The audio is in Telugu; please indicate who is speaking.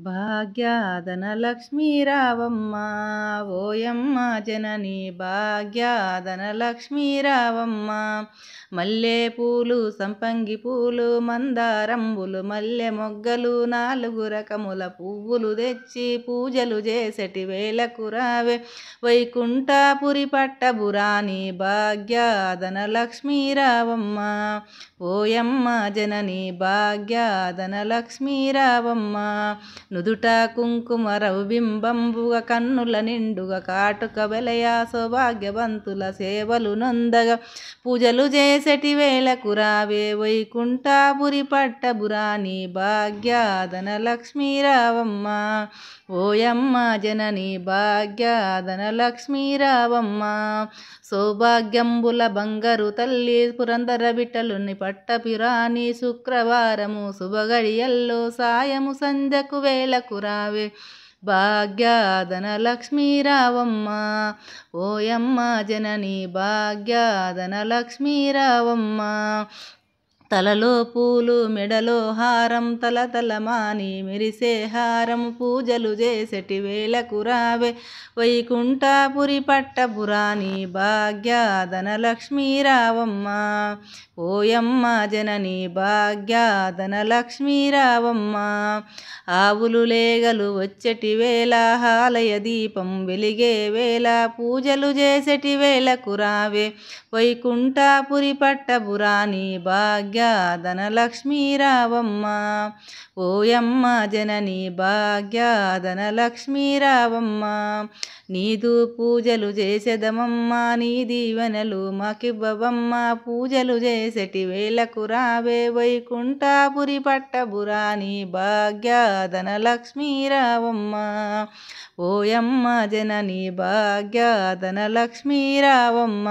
Speaker 1: భాగ్యాదన లక్ష్మీ రావమ్మ ఓయమ్మ జనని భాగ్యాదన లక్ష్మీ రావమ్మ మల్లె పూలు సంపంగి పూలు మందారంబులు మల్లె మొగ్గలు 4 రకముల పువ్వులు తెచ్చి పూజలు చేసటి వేళకు రావే వైకుంఠపురి పట్టబురాని భాగ్యాదన లక్ష్మీ రావమ్మ ఓయమ్మ జనని భాగ్యాదన లక్ష్మీ రావమ్మ నుదుట కుంకుమ రవిబింబంబుగా కన్నుల నిండుగా కాటుక వెలయ సౌభాగ్యవంతుల సేవలు నొందగా పూజలు చేసటి వేళకు రావే వైకుంఠపురి పట్టబురాని భాగ్యాదన లక్ష్మీ రావమ్మ ఓయమ్మ జనని భాగ్యాదన లక్ష్మీ రావమ్మ సౌభాగ్యంబుల బంగారు తల్లి పురందర బిట్టలుని పట్టపిరాని శుక్రవారము శుభగడియల్లో సాయము సంధ్యకు వేళకు రావే భాగ్యాదన లక్ష్మీ రావమ్మ ఓయమ్మ జనని భాగ్యాదన లక్ష్మీ రావమ్మ తలలో పూలు మెడలో హారం తలతలమాని మెరిసే హారం పూజలు చేసటి వేళకు రావే వైకుంఠపురి పట్టబురాని భాగ్యాదన లక్ష్మీ రావమ్మ ఓయమ్మ జనని భాగ్యాదన లక్ష్మీ రావమ్మ ఆవులు లేగలు వచ్చటి వేళ ఆలయ దీపం వెలిగే వేళ పూజలు చేసటి వేళకు రావే వైకుంఠపురి పట్టబురాని భాగ్యాదన లక్ష్మీ రావమ్మ ఓయమ్మ జనని భాగ్యాదన లక్ష్మీ రావమ్మ నీదు పూజలు చేసేదమమ్మ నీ దీవెనలు మాకివ్వవమ్మ పూజలు చేసటి వేళకు రావే వైకుంఠపురి పట్టబురాని భాగ్యాదన లక్ష్మీ రావమ్మ ఓయమ్మ జనని భాగ్యాదన లక్ష్మీ రావమ్మ।